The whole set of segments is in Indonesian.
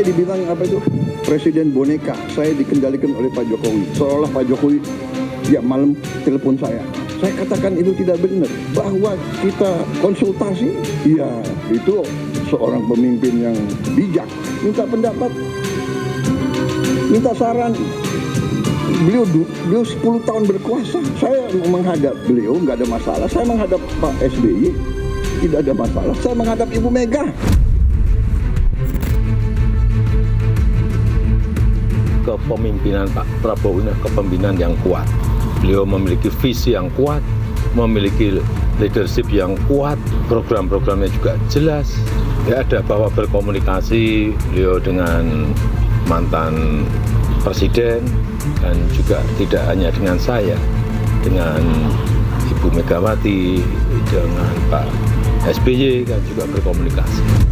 Saya dibilang apa itu? Presiden boneka. Saya dikendalikan oleh Pak Jokowi. Seolah Pak Jokowi tiap malam telepon saya. Saya katakan itu tidak benar. Bahwa kita konsultasi, ya itu seorang pemimpin yang bijak. Minta pendapat, minta saran. Beliau 10 tahun berkuasa. Saya menghadap beliau nggak ada masalah. Saya menghadap Pak SBY tidak ada masalah. Saya menghadap Ibu Mega. Kepemimpinan Pak Prabowo ini kepemimpinan yang kuat. Beliau memiliki visi yang kuat, memiliki leadership yang kuat, program-programnya juga jelas. Ya, ada bahwa berkomunikasi beliau dengan mantan presiden dan juga tidak hanya dengan saya, dengan Ibu Megawati, dengan Pak SBY kan juga berkomunikasi.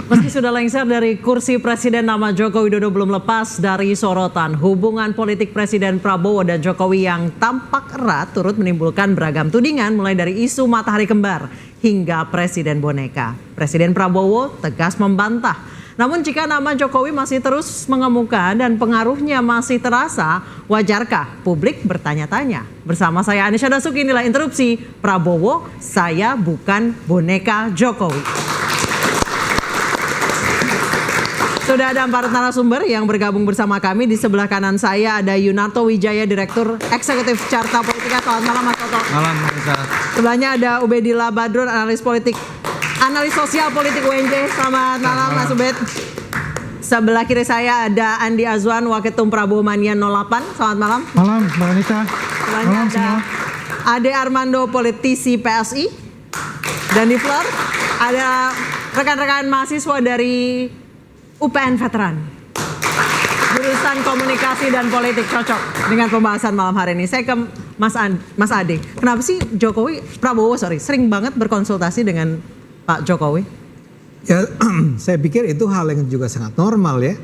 Meski sudah lengser dari kursi presiden, nama Joko Widodo belum lepas dari sorotan. Hubungan politik Presiden Prabowo dan Jokowi yang tampak erat turut menimbulkan beragam tudingan, mulai dari isu matahari kembar hingga presiden boneka. Presiden Prabowo tegas membantah. Namun jika nama Jokowi masih terus mengemuka dan pengaruhnya masih terasa, wajarkah publik bertanya-tanya? Bersama saya Anisha Dasuki, inilah Interupsi Prabowo, saya bukan boneka Jokowi. Sudah ada 4 narasumber yang bergabung bersama kami. Di sebelah kanan saya ada Yunarto Wijaya, Direktur Eksekutif Carta Politika. Selamat malam Mas Toto. Malam Mas. Sebelahnya ada Ubedillah Badrun, analis sosial politik UNJ. Selamat malam Mas Ubed. Sebelah kiri saya ada Andi Azwan, Waketum Prabowo Mania 08. Selamat malam. Malam Mbak Anita. Sebelahnya Malam ada semua. Ade Armando, politisi PSI. Dan di floor ada rekan-rekan mahasiswa dari UPN Veteran. Jurusan Komunikasi dan Politik cocok dengan pembahasan malam hari ini. Saya ke Mas Ade. Kenapa sih Prabowo sering banget berkonsultasi dengan Pak Jokowi? Ya, saya pikir itu hal yang juga sangat normal ya.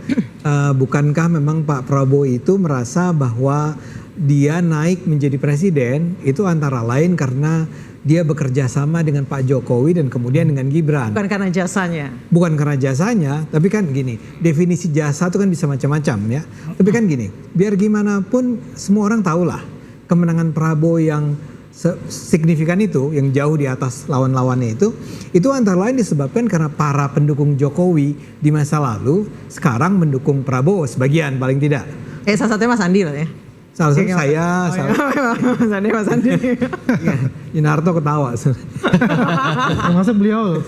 Bukankah memang Pak Prabowo itu merasa bahwa dia naik menjadi presiden itu antara lain karena dia bekerja sama dengan Pak Jokowi dan kemudian dengan Gibran. Bukan karena jasanya. Bukan karena jasanya, tapi kan gini, definisi jasa itu kan bisa macam-macam ya. Tapi kan gini, biar gimana pun semua orang tahulah kemenangan Prabowo yang signifikan itu, yang jauh di atas lawan-lawannya itu antara lain disebabkan karena para pendukung Jokowi di masa lalu sekarang mendukung Prabowo sebagian paling tidak. Salah satunya Mas Andi lah ya. Salah satu saya, Mas Andi. Yunarto ketawa. Masuk beliau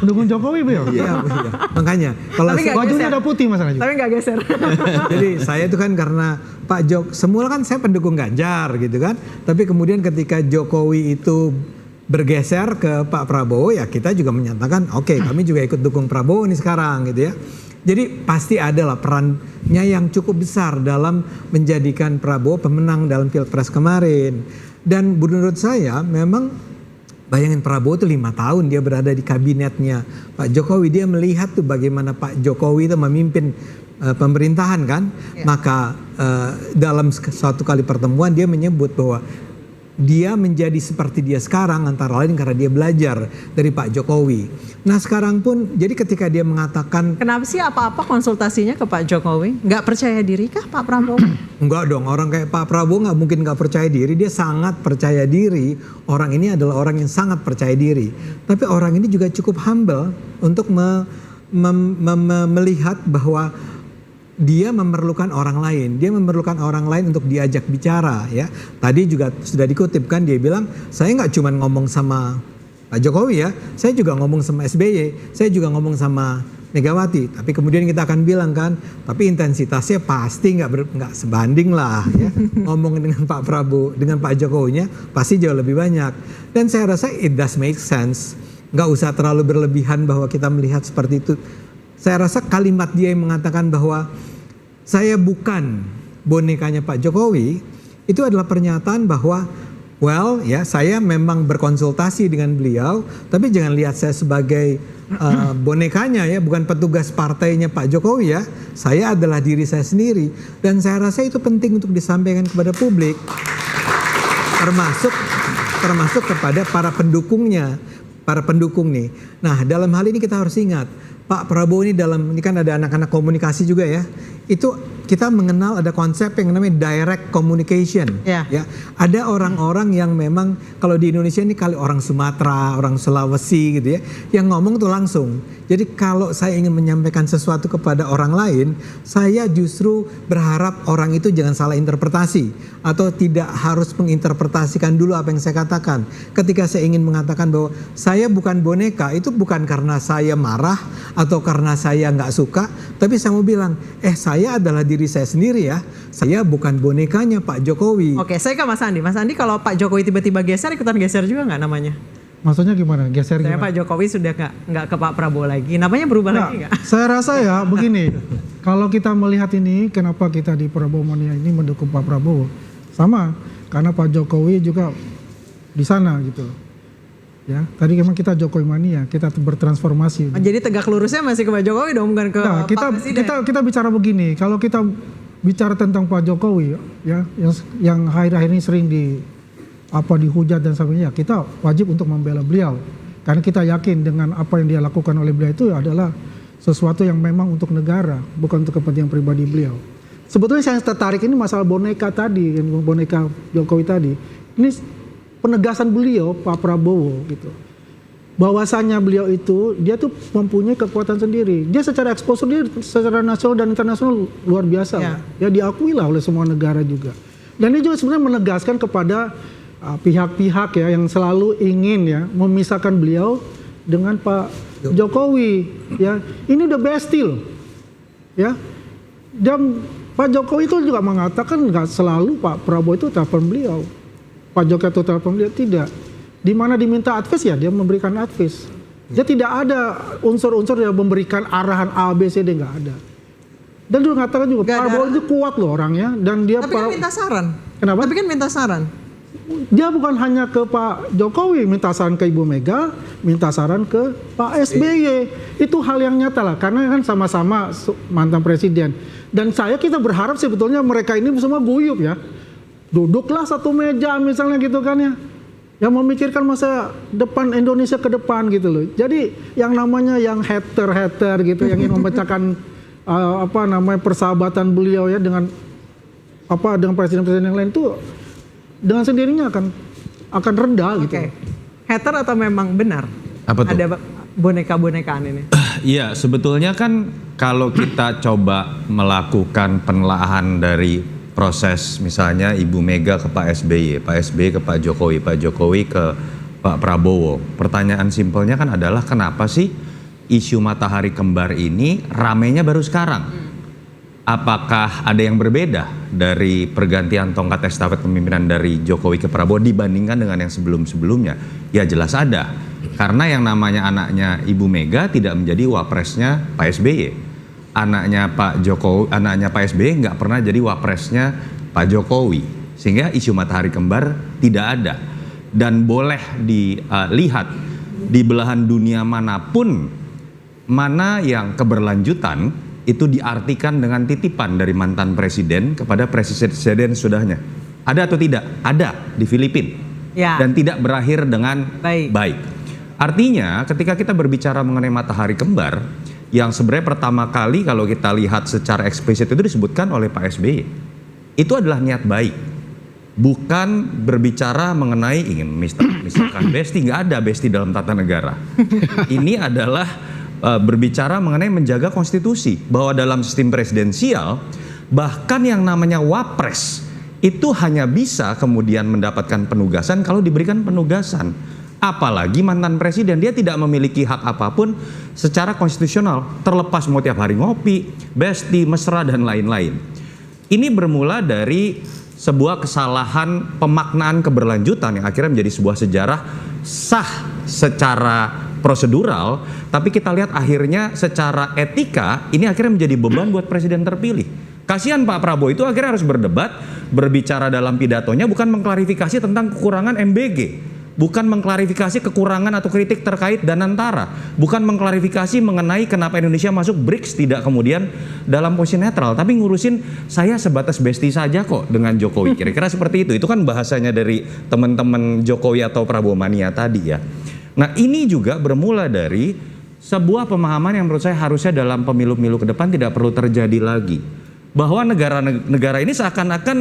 pendukung Jokowi beliau. Iya, makanya kalau bajunya udah putih masalahnya. Tapi nggak geser. Jadi saya itu kan karena Pak Jok, semula kan saya pendukung Ganjar gitu kan. Tapi kemudian ketika Jokowi itu bergeser ke Pak Prabowo, ya kita juga menyatakan oke, kami juga ikut dukung Prabowo nih sekarang gitu ya. Jadi pasti adalah perannya yang cukup besar dalam menjadikan Prabowo pemenang dalam Pilpres kemarin. Dan menurut saya memang bayangin Prabowo itu 5 tahun dia berada di kabinetnya Pak Jokowi. Dia melihat tuh bagaimana Pak Jokowi itu memimpin pemerintahan kan. Ya. Maka dalam suatu kali pertemuan dia menyebut bahwa dia menjadi seperti dia sekarang antara lain karena dia belajar dari Pak Jokowi. Nah sekarang pun jadi ketika dia mengatakan, kenapa sih apa-apa konsultasinya ke Pak Jokowi? Nggak percaya diri kah Pak Prabowo? Enggak dong, orang kayak Pak Prabowo nggak mungkin nggak percaya diri. Dia sangat percaya diri. Orang ini adalah orang yang sangat percaya diri. Tapi orang ini juga cukup humble untuk melihat bahwa dia memerlukan orang lain. Dia memerlukan orang lain untuk diajak bicara ya. Tadi juga sudah dikutip kan, dia bilang saya nggak cuma ngomong sama Pak Jokowi ya, saya juga ngomong sama SBY, saya juga ngomong sama Megawati. Tapi kemudian kita akan bilang kan, tapi intensitasnya pasti nggak sebanding lah ya. Ngomong dengan Pak Prabowo, dengan Pak Jokowinya pasti jauh lebih banyak. Dan saya rasa it does make sense. nggak usah terlalu berlebihan bahwa kita melihat seperti itu. Saya rasa kalimat dia yang mengatakan bahwa saya bukan bonekanya Pak Jokowi, itu adalah pernyataan bahwa well ya, saya memang berkonsultasi dengan beliau, tapi jangan lihat saya sebagai bonekanya ya, bukan petugas partainya Pak Jokowi ya. Saya adalah diri saya sendiri, dan saya rasa itu penting untuk disampaikan kepada publik, termasuk kepada para pendukungnya, para pendukung nih. Nah, dalam hal ini kita harus ingat, Pak Prabowo ini ini kan ada anak-anak komunikasi juga ya. Itu kita mengenal ada konsep yang namanya direct communication. Ya. Ya, ada orang-orang yang memang kalau di Indonesia ini kali orang Sumatera, orang Sulawesi gitu ya, yang ngomong tuh langsung. Jadi kalau saya ingin menyampaikan sesuatu kepada orang lain, saya justru berharap orang itu jangan salah interpretasi atau tidak harus menginterpretasikan dulu apa yang saya katakan. Ketika saya ingin mengatakan bahwa saya bukan boneka, itu bukan karena saya marah atau karena saya nggak suka, tapi saya mau bilang, saya adalah diri saya sendiri ya. Saya bukan bonekanya Pak Jokowi. Oke, saya ke Mas Andi. Mas Andi, kalau Pak Jokowi tiba-tiba geser, ikutan geser juga nggak namanya? Maksudnya gimana? Geser Saya gimana? Pak Jokowi sudah nggak ke Pak Prabowo lagi. Namanya berubah lagi nggak? Saya rasa ya begini, kalau kita melihat ini, kenapa kita di Prabowo Mania ini mendukung Pak Prabowo? Sama, karena Pak Jokowi juga di sana gitu. Ya, tadi memang kita Jokowi Mania, kita bertransformasi. Jadi tegak lurusnya masih ke Pak Jokowi dong, bukan ke Nah, Pak Presiden. kita bicara begini, kalau kita bicara tentang Pak Jokowi ya, yang akhir-akhir ini sering dihujat dan sebagainya, kita wajib untuk membela beliau. Karena kita yakin dengan apa yang dia lakukan oleh beliau itu adalah sesuatu yang memang untuk negara, bukan untuk kepentingan pribadi beliau. Sebetulnya saya tertarik ini masalah boneka tadi, boneka Jokowi tadi. Ini penegasan beliau Pak Prabowo gitu. Bahwasanya beliau itu dia tuh mempunyai kekuatan sendiri. Dia secara exposure dia secara nasional dan internasional luar biasa. Ya. Ya diakui lah oleh semua negara juga. Dan ini juga sebenarnya menegaskan kepada pihak-pihak ya yang selalu ingin ya memisahkan beliau dengan Pak Jokowi ya. Ini the best deal. Ya. Dan Pak Jokowi itu juga mengatakan nggak selalu Pak Prabowo itu telepon beliau. Pak Jokowi itu telepon beliau tidak. Di mana diminta advice ya dia memberikan advice. Dia tidak ada unsur-unsur yang memberikan arahan A, B, C, D, nggak ada. Dan dia mengatakan juga Pak Prabowo itu kuat loh orangnya dan dia. Tapi kan minta saran. Kenapa? Tapi kan minta saran. Dia bukan hanya ke Pak Jokowi, minta saran ke Ibu Mega, minta saran ke Pak SBY. Itu hal yang nyata lah, karena kan sama-sama mantan presiden. Dan kita berharap sebetulnya mereka ini semua guyup ya. Duduklah satu meja misalnya gitu kan ya. Yang memikirkan masa depan Indonesia ke depan gitu loh. Jadi yang namanya yang hater gitu, yang ingin memecahkan persahabatan beliau ya dengan presiden-presiden yang lain itu dengan sendirinya akan rendah gitu. Oke. Hater atau memang benar? Apa tuh? Ada boneka-bonekaan ini. Iya, sebetulnya kan kalau kita coba melakukan penelaahan dari proses misalnya Ibu Mega ke Pak SBY, Pak SBY ke Pak Jokowi, Pak Jokowi ke Pak Prabowo. Pertanyaan simpelnya kan adalah kenapa sih isu matahari kembar ini ramenya baru sekarang? Apakah ada yang berbeda dari pergantian tongkat estafet kepemimpinan dari Jokowi ke Prabowo dibandingkan dengan yang sebelum-sebelumnya? Ya jelas ada. Karena yang namanya anaknya Ibu Mega tidak menjadi wapresnya Pak SBY. Anaknya Pak Jokowi, anaknya Pak SBY nggak pernah jadi wapresnya Pak Jokowi. Sehingga isu matahari kembar tidak ada. Dan boleh dilihat di belahan dunia manapun, mana yang keberlanjutan itu diartikan dengan titipan dari mantan presiden kepada presiden sudahnya. Ada atau tidak? Ada di Filipina. Ya. Dan tidak berakhir dengan baik. Artinya ketika kita berbicara mengenai matahari kembar, yang sebenarnya pertama kali kalau kita lihat secara eksplisit itu disebutkan oleh Pak SBY. Itu adalah niat baik. Bukan berbicara mengenai ingin misalkan besti, nggak ada besti dalam tata negara. Ini adalah berbicara mengenai menjaga konstitusi, bahwa dalam sistem presidensial bahkan yang namanya wapres itu hanya bisa kemudian mendapatkan penugasan kalau diberikan penugasan. Apalagi mantan presiden, dia tidak memiliki hak apapun secara konstitusional, terlepas mau tiap hari ngopi, besti, mesra dan lain-lain. Ini bermula dari sebuah kesalahan pemaknaan keberlanjutan yang akhirnya menjadi sebuah sejarah sah secara prosedural, tapi kita lihat akhirnya secara etika ini akhirnya menjadi beban buat presiden terpilih. Kasihan Pak Prabowo itu akhirnya harus berdebat, berbicara dalam pidatonya bukan mengklarifikasi tentang kekurangan MBG, bukan mengklarifikasi kekurangan atau kritik terkait Danantara, bukan mengklarifikasi mengenai kenapa Indonesia masuk BRICS tidak kemudian dalam posisi netral, tapi ngurusin saya sebatas bestie saja kok dengan Jokowi. Kira-kira seperti itu. Itu kan bahasanya dari teman-teman Jokowi atau Prabowo mania tadi ya. Nah, ini juga bermula dari sebuah pemahaman yang menurut saya harusnya dalam pemilu-pemilu ke depan tidak perlu terjadi lagi. Bahwa negara ini seakan-akan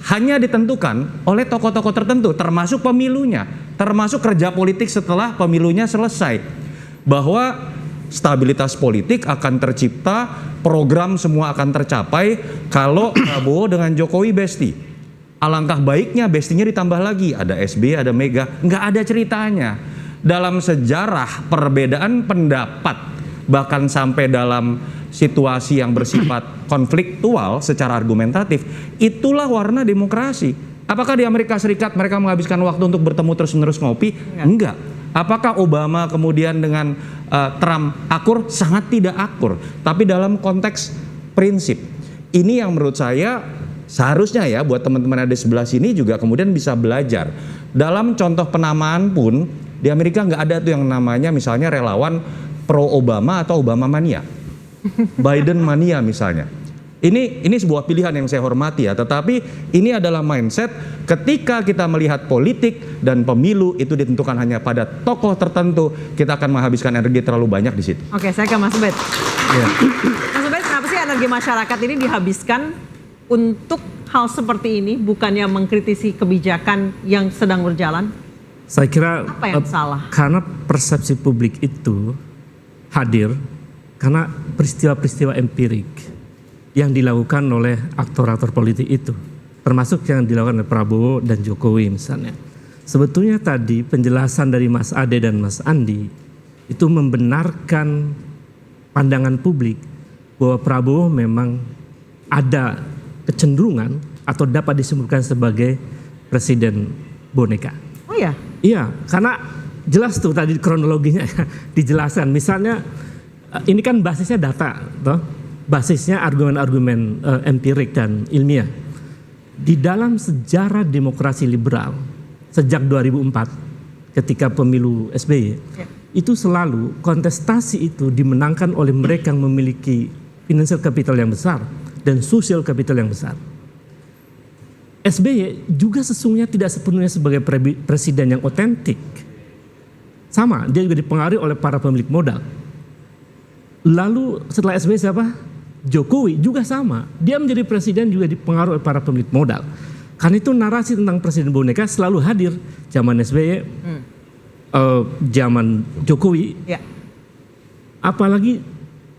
hanya ditentukan oleh tokoh-tokoh tertentu, termasuk pemilunya, termasuk kerja politik setelah pemilunya selesai. Bahwa stabilitas politik akan tercipta, program semua akan tercapai kalau Prabowo dengan Jokowi bestie. Alangkah baiknya bestinya ditambah lagi, ada SBY, ada Mega, nggak ada ceritanya. Dalam sejarah perbedaan pendapat, bahkan sampai dalam situasi yang bersifat konfliktual secara argumentatif, itulah warna demokrasi. Apakah di Amerika Serikat mereka menghabiskan waktu untuk bertemu terus-menerus ngopi? Enggak. Apakah Obama kemudian dengan Trump akur? Sangat tidak akur. Tapi dalam konteks prinsip, ini yang menurut saya seharusnya ya buat teman-teman ada di sebelah sini juga kemudian bisa belajar. Dalam contoh penamaan pun di Amerika nggak ada tuh yang namanya misalnya relawan pro Obama atau Obama mania. Biden mania misalnya. Ini sebuah pilihan yang saya hormati ya, tetapi ini adalah mindset ketika kita melihat politik dan pemilu itu ditentukan hanya pada tokoh tertentu, kita akan menghabiskan energi terlalu banyak di situ. Oke, saya ke Mas Ubed. Ya. Mas Ubed, kenapa sih energi masyarakat ini dihabiskan untuk hal seperti ini, bukannya mengkritisi kebijakan yang sedang berjalan? Saya kira Apa yang salah? Karena persepsi publik itu hadir karena peristiwa-peristiwa empirik yang dilakukan oleh aktor-aktor politik itu, termasuk yang dilakukan oleh Prabowo dan Jokowi misalnya. Sebetulnya tadi penjelasan dari Mas Ade dan Mas Andi itu membenarkan pandangan publik bahwa Prabowo memang ada kecenderungan atau dapat disebutkan sebagai presiden boneka. Oh ya? Iya, karena jelas tuh tadi kronologinya dijelaskan. Misalnya ini kan basisnya data, toh? Basisnya argumen-argumen empirik dan ilmiah. Di dalam sejarah demokrasi liberal sejak 2004 ketika pemilu SBY, itu selalu kontestasi itu dimenangkan oleh mereka yang memiliki financial capital yang besar dan social capital yang besar. SBY juga sesungguhnya tidak sepenuhnya sebagai presiden yang otentik. Sama, dia juga dipengaruhi oleh para pemilik modal. Lalu setelah SBY siapa? Jokowi juga sama. Dia menjadi presiden juga dipengaruhi oleh para pemilik modal. Karena itu narasi tentang presiden boneka selalu hadir. Zaman SBY, zaman Jokowi, apalagi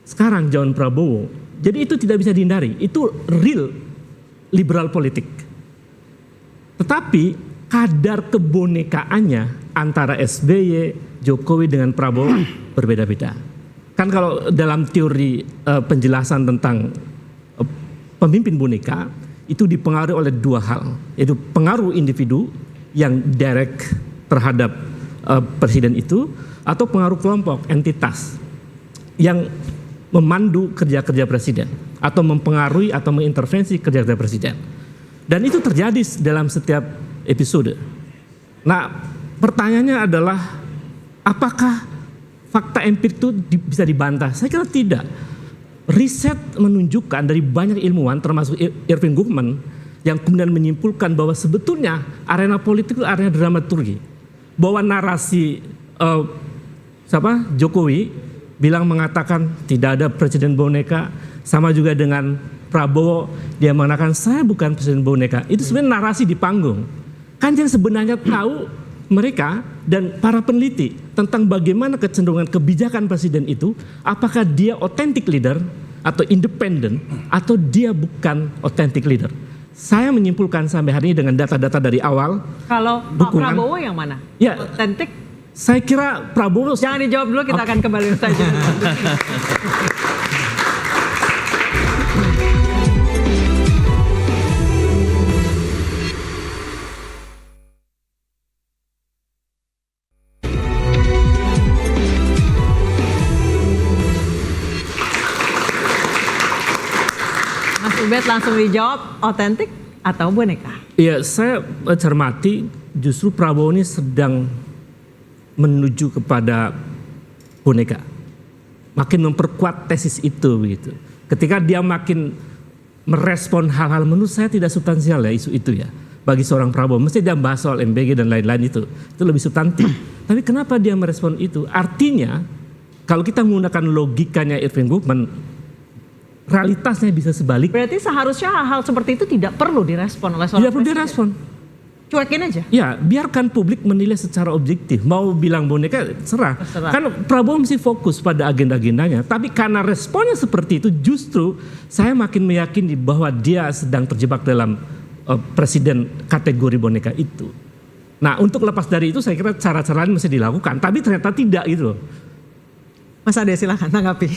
sekarang zaman Prabowo. Jadi itu tidak bisa dihindari. Itu real liberal politik. Tetapi kadar kebonekaannya antara SBY, Jokowi dengan Prabowo berbeda-beda. Kan kalau dalam teori penjelasan tentang pemimpin boneka itu dipengaruhi oleh dua hal, yaitu pengaruh individu yang direct terhadap presiden itu, atau pengaruh kelompok, entitas yang memandu kerja-kerja presiden atau mempengaruhi atau mengintervensi kerja-kerja presiden. Dan itu terjadi dalam setiap episode. Nah, pertanyaannya adalah apakah fakta empirik itu bisa dibantah? Saya kira tidak. Riset menunjukkan dari banyak ilmuwan termasuk Irving Goffman yang kemudian menyimpulkan bahwa sebetulnya arena politik itu arena dramaturgi. Bahwa narasi Jokowi mengatakan tidak ada presiden boneka, sama juga dengan Prabowo dia mengatakan saya bukan presiden boneka. Itu sebenarnya narasi di panggung. Kan yang sebenarnya tahu mereka dan para peneliti tentang bagaimana kecenderungan kebijakan presiden itu, apakah dia authentic leader atau independen atau dia bukan authentic leader. Saya menyimpulkan sampai hari ini dengan data-data dari awal. Kalau Pak Prabowo yang mana? Ya, Authentic? Saya kira Prabowo. Jangan dijawab dulu, kita akan kembali saja. Ubed langsung dijawab, otentik atau boneka? Ya, saya cermati justru Prabowo ini sedang menuju kepada boneka. Makin memperkuat tesis itu begitu. Ketika dia makin merespon hal-hal menurut saya tidak substansial ya isu itu ya. Bagi seorang Prabowo, mesti dia bahas soal MBG dan lain-lain itu lebih substantif. Tapi kenapa dia merespon itu? Artinya kalau kita menggunakan logikanya Irving Goffman, realitasnya bisa sebalik. Berarti seharusnya hal-hal seperti itu tidak perlu direspon oleh seorang Tidak perlu presiden. direspon. Cuekin aja. Ya, biarkan publik menilai secara objektif. Mau bilang boneka, serah. Terserah. Kan Prabowo mesti fokus pada agenda-agendanya. Tapi karena responnya seperti itu, justru saya makin meyakini bahwa dia sedang terjebak dalam presiden kategori boneka itu. Nah, untuk lepas dari itu saya kira cara-cara lain mesti dilakukan. Tapi ternyata tidak gitu loh. Mas Ade silahkan tanggapi.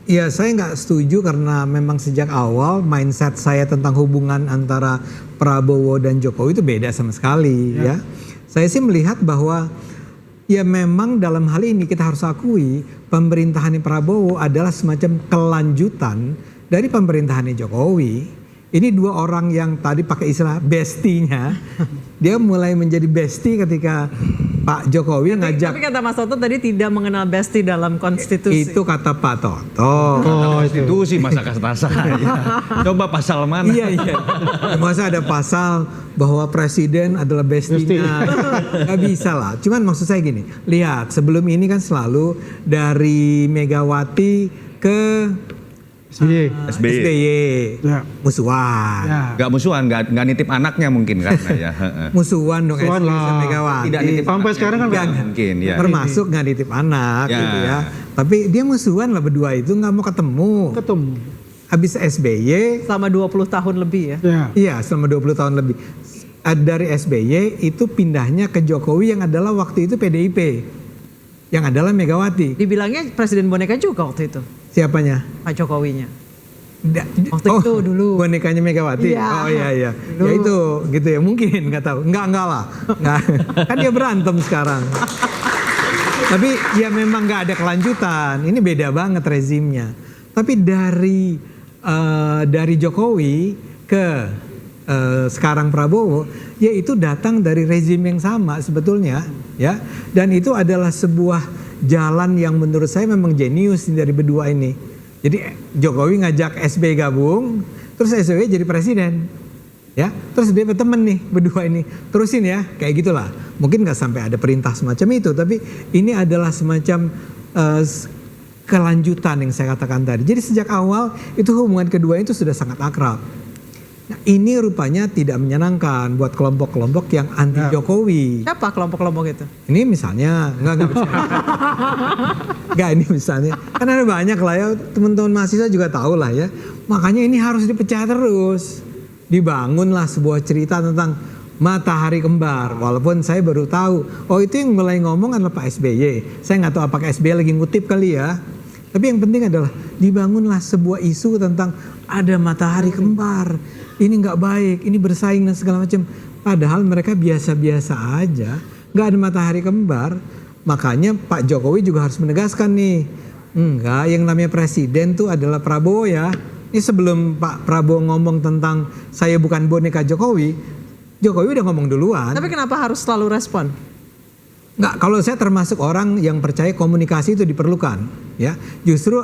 Ya, saya nggak setuju karena memang sejak awal mindset saya tentang hubungan antara Prabowo dan Jokowi itu beda sama sekali ya. Saya sih melihat bahwa ya memang dalam hal ini kita harus akui pemerintahan Prabowo adalah semacam kelanjutan dari pemerintahan Jokowi. Ini dua orang yang tadi pakai istilah bestinya, dia mulai menjadi besti ketika Pak Jokowi ngajak. Tapi kata Mas Toto tadi tidak mengenal besti dalam konstitusi. Itu kata Pak Toto. Konstitusi masa kasta saya. Coba pasal mana? Iya. Masa ada pasal bahwa presiden adalah bestinya. Gak bisa lah. Cuman maksud saya gini, lihat sebelum ini kan selalu dari Megawati ke SBY. Ya. Musuhan. Ya. Gak musuhan, gak nitip anaknya mungkin karena ya. Musuhan dong Musuhan SBY lah. sama Megawati. Tidak nitip Sampai anaknya. sekarang kan Nggak, mungkin ya. termasuk nggak nitip anak Ya. gitu ya. Tapi dia musuhan lah berdua itu nggak mau ketemu. Habis SBY, Selama 20 tahun lebih ya. Ya. iya selama 20 tahun lebih. Dari SBY itu pindahnya ke Jokowi yang adalah waktu itu PDIP. Yang adalah Megawati. Dibilangnya presiden boneka juga waktu itu. Siapanya? Pak Jokowinya. Waktu itu dulu. Bonekanya Megawati. Iya. Oh iya. Ya itu gitu ya mungkin nggak tahu. Enggak lah. Nggak. Kan dia berantem sekarang. Tapi ya memang nggak ada kelanjutan. Ini beda banget rezimnya. Tapi dari Jokowi ke sekarang Prabowo, yaitu datang dari rezim yang sama sebetulnya, ya. Dan itu adalah sebuah jalan yang menurut saya memang jenius dari berdua ini. Jadi Jokowi ngajak SBY gabung, terus SBY jadi presiden, ya. Terus dia berteman nih berdua ini, terusin ya, kayak gitulah. Mungkin nggak sampai ada perintah semacam itu, tapi ini adalah semacam kelanjutan yang saya katakan tadi. Jadi sejak awal itu hubungan kedua itu sudah sangat akrab. Nah, ini rupanya tidak menyenangkan buat kelompok-kelompok yang anti Jokowi. Siapa kelompok-kelompok itu? Ini misalnya, enggak ini misalnya, kan ada banyak lah ya, teman-teman mahasiswa juga tahu lah ya. Makanya ini harus dipecah terus. Dibangunlah sebuah cerita tentang matahari kembar. Walaupun saya baru tahu, oh itu yang mulai ngomong adalah Pak SBY. Saya nggak tahu apakah SBY lagi ngutip kali ya. Tapi yang penting adalah dibangunlah sebuah isu tentang ada matahari kembar. Ini nggak baik, ini bersaing dan segala macam. Padahal mereka biasa-biasa aja, nggak ada matahari kembar. Makanya Pak Jokowi juga harus menegaskan nih, enggak, yang namanya presiden tuh adalah Prabowo ya. Ini sebelum Pak Prabowo ngomong tentang saya bukan boneka Jokowi, Jokowi udah ngomong duluan. Tapi kenapa harus selalu respon? Nggak, kalau saya termasuk orang yang percaya komunikasi itu diperlukan, ya. Justru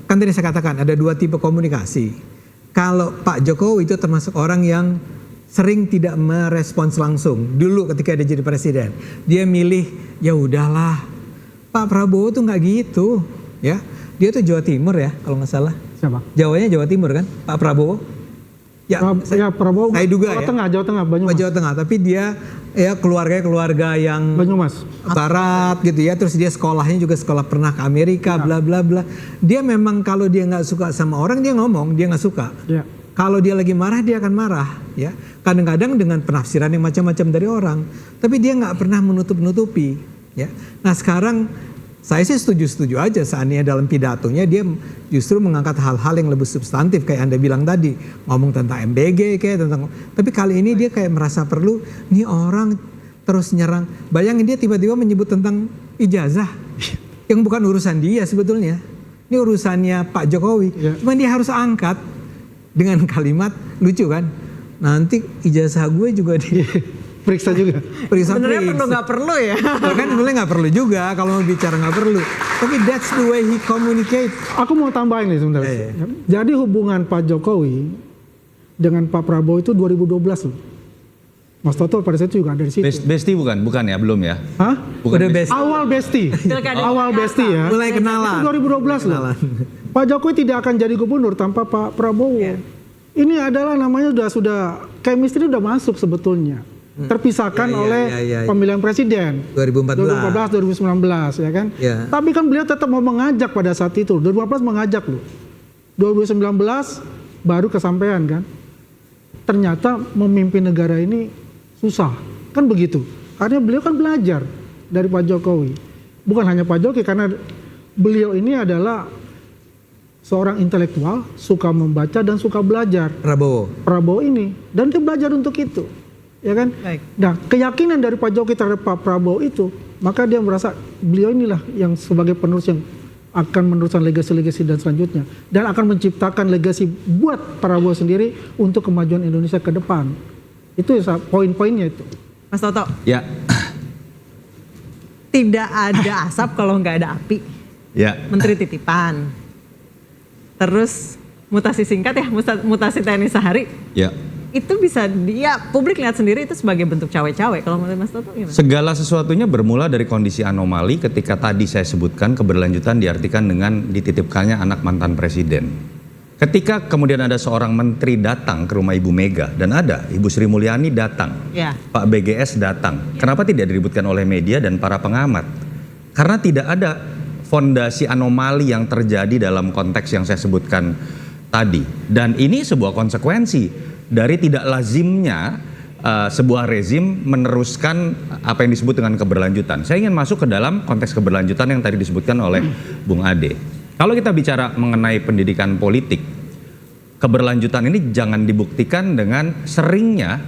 kan tadi saya katakan ada dua tipe komunikasi. Kalau Pak Jokowi itu termasuk orang yang sering tidak merespons langsung. Dulu ketika dia jadi presiden, dia milih ya udahlah. Pak Prabowo tuh nggak gitu, ya. Dia tuh Jawa Timur ya, kalau nggak salah. Siapa? Jawanya Jawa Timur kan, Pak Prabowo. Ya, Prabowo. saya duga Jawa Tengah, Banyumas. Jawa Tengah, tapi dia ya keluarga yang Banyumas. Barat gitu ya, terus dia sekolahnya juga sekolah pernah ke Amerika, bla bla bla. Dia memang kalau dia nggak suka sama orang dia ngomong dia nggak suka. Ya. Kalau dia lagi marah dia akan marah, ya. Kadang-kadang dengan penafsiran yang macam-macam dari orang, tapi dia nggak pernah menutup-nutupi, ya. Nah sekarang saya sih setuju-setuju aja seandainya dalam pidatonya dia justru mengangkat hal-hal yang lebih substantif kayak Anda bilang tadi, ngomong tentang MBG kayak tentang, tapi kali ini dia kayak merasa perlu nih orang terus nyerang. Bayangin dia tiba-tiba menyebut tentang ijazah yang bukan urusan dia sebetulnya. Ini urusannya Pak Jokowi. Cuma dia harus angkat dengan kalimat lucu kan, nanti ijazah gue juga Periksa juga. Sebenarnya perlu nggak perlu ya? Kan sebenarnya nggak perlu juga kalau mau bicara nggak perlu. Tapi that's the way he communicate. Aku mau tambahin nih sebentar. Jadi hubungan Pak Jokowi dengan Pak Prabowo itu 2012 loh. Mas Toto pada saat itu juga ada di situ. Besti bukan ya, belum ya? Hah? Bukan Udah besti. Awal besti. Awal besti ya. Mulai kenalan. Itu 2012 loh. Pak Jokowi tidak akan jadi gubernur tanpa Pak Prabowo. Ini adalah namanya sudah chemistry udah masuk sebetulnya. Terpisahkan oleh pemilihan presiden 2014 2019 ya kan. Tapi kan beliau tetap mau mengajak pada saat itu. 2014 mengajak loh. 2019 baru kesampaian kan. Ternyata memimpin negara ini susah. Kan begitu. Karena beliau kan belajar dari Pak Jokowi. Bukan hanya Pak Jokowi, karena beliau ini adalah seorang intelektual, suka membaca dan suka belajar. Prabowo ini. Dan dia belajar untuk itu. Ya kan? Baik. Nah, keyakinan dari Pak Jokowi terhadap Pak Prabowo itu, maka dia merasa beliau inilah yang sebagai penerus yang akan meneruskan legasi-legasi dan selanjutnya, dan akan menciptakan legasi buat Prabowo sendiri untuk kemajuan Indonesia ke depan. Itu poin-poinnya itu. Mas Toto. Ya. Tidak ada asap kalau nggak ada api. Ya. Menteri titipan. Terus mutasi singkat ya, mutasi TNI sehari. Ya. Itu bisa publik lihat sendiri itu sebagai bentuk cawe-cawe. Kalau menurut Mas Toto gimana? Segala sesuatunya bermula dari kondisi anomali ketika tadi saya sebutkan keberlanjutan diartikan dengan dititipkannya anak mantan presiden. Ketika kemudian ada seorang menteri datang ke rumah Ibu Mega, dan ada Ibu Sri Mulyani datang, Pak BGS datang. Kenapa tidak diributkan oleh media dan para pengamat? Karena tidak ada fondasi anomali yang terjadi dalam konteks yang saya sebutkan tadi. Dan ini sebuah konsekuensi dari tidak lazimnya sebuah rezim meneruskan apa yang disebut dengan keberlanjutan. Saya ingin masuk ke dalam konteks keberlanjutan yang tadi disebutkan oleh Bung Ade. Kalau kita bicara mengenai pendidikan politik, keberlanjutan ini jangan dibuktikan dengan seringnya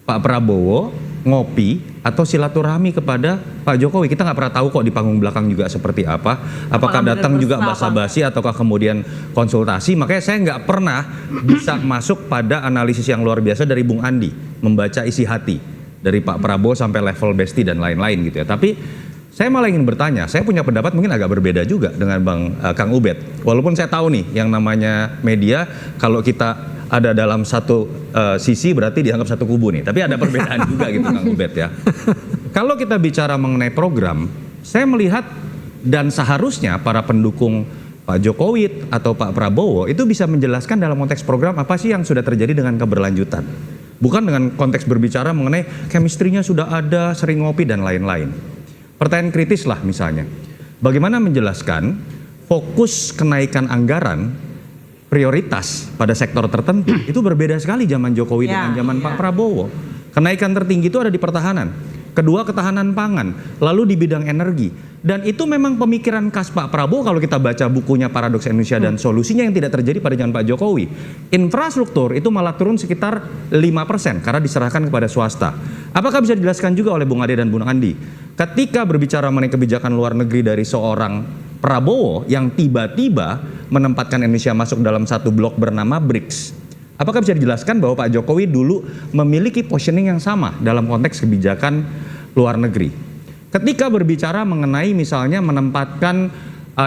Pak Prabowo ngopi atau silaturahmi kepada Pak Jokowi. Kita nggak pernah tahu kok di panggung belakang juga seperti apa. Apakah datang juga basa-basi ataukah kemudian konsultasi. Makanya saya nggak pernah bisa masuk pada analisis yang luar biasa dari Bung Andi, membaca isi hati dari Pak Prabowo sampai level besti dan lain-lain gitu ya. Tapi saya malah ingin bertanya, saya punya pendapat mungkin agak berbeda juga dengan Kang Ubed. Walaupun saya tahu nih yang namanya media, kalau kita ada dalam satu sisi berarti dianggap satu kubu nih. Tapi ada perbedaan juga gitu Kang Ubed ya. Kalau kita bicara mengenai program, saya melihat dan seharusnya para pendukung Pak Jokowi atau Pak Prabowo itu bisa menjelaskan dalam konteks program apa sih yang sudah terjadi dengan keberlanjutan. Bukan dengan konteks berbicara mengenai chemistry-nya sudah ada, sering ngopi dan lain-lain. Pertanyaan kritis lah misalnya. Bagaimana menjelaskan fokus kenaikan anggaran prioritas pada sektor tertentu itu berbeda sekali zaman Jokowi dengan zaman Pak Prabowo. Kenaikan tertinggi itu ada di pertahanan, kedua ketahanan pangan, lalu di bidang energi. Dan itu memang pemikiran khas Pak Prabowo kalau kita baca bukunya Paradoks Indonesia dan Solusinya yang tidak terjadi pada zaman Pak Jokowi. Infrastruktur itu malah turun sekitar 5% karena diserahkan kepada swasta. Apakah bisa dijelaskan juga oleh Bung Ade dan Bung Andi? Ketika berbicara mengenai kebijakan luar negeri dari seorang Prabowo yang tiba-tiba menempatkan Indonesia masuk dalam satu blok bernama BRICS. Apakah bisa dijelaskan bahwa Pak Jokowi dulu memiliki positioning yang sama dalam konteks kebijakan luar negeri? Ketika berbicara mengenai misalnya menempatkan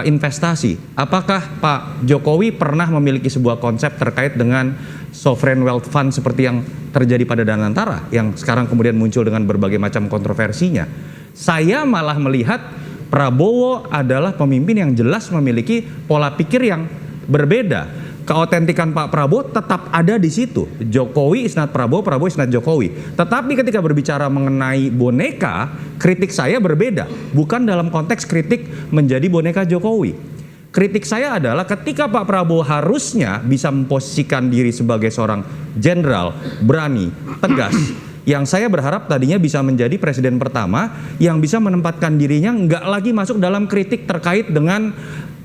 investasi, apakah Pak Jokowi pernah memiliki sebuah konsep terkait dengan sovereign wealth fund seperti yang terjadi pada Danantara yang sekarang kemudian muncul dengan berbagai macam kontroversinya? Saya malah melihat Prabowo adalah pemimpin yang jelas memiliki pola pikir yang berbeda. Keautentikan Pak Prabowo tetap ada di situ. Jokowi is not Prabowo, Prabowo is not Jokowi. Tetapi ketika berbicara mengenai boneka, kritik saya berbeda. Bukan dalam konteks kritik menjadi boneka Jokowi. Kritik saya adalah ketika Pak Prabowo harusnya bisa memposisikan diri sebagai seorang jenderal, berani, tegas. Yang saya berharap tadinya bisa menjadi presiden pertama yang bisa menempatkan dirinya nggak lagi masuk dalam kritik terkait dengan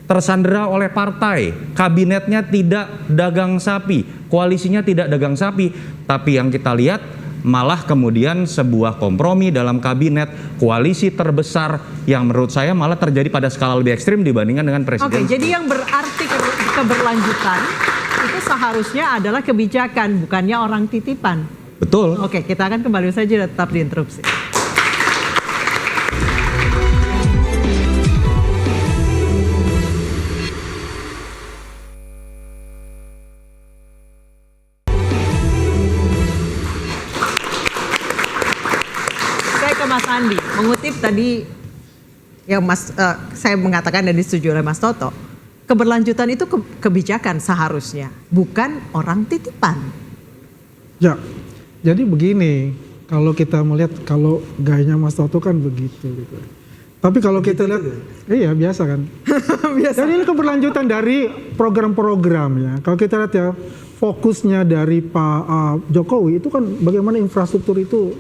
tersandera oleh partai, kabinetnya tidak dagang sapi, koalisinya tidak dagang sapi, tapi yang kita lihat malah kemudian sebuah kompromi dalam kabinet koalisi terbesar yang menurut saya malah terjadi pada skala lebih ekstrim dibandingkan dengan presiden. Oke, jadi yang berarti keberlanjutan itu seharusnya adalah kebijakan, bukannya orang titipan. Betul. Oke, kita akan kembali saja tetap diinterupsi. Saya ke Mas Andi, mengutip tadi yang saya mengatakan dan disetujui oleh Mas Toto, keberlanjutan itu kebijakan seharusnya, bukan orang titipan. Ya, jadi begini, kalau kita melihat kalau gayanya Mas Toto kan begitu gitu. Tapi kalau kita lihat, iya biasa kan. Biasa. Jadi ini keberlanjutan dari program-program ya. Kalau kita lihat ya, fokusnya dari Pak Jokowi itu kan bagaimana infrastruktur itu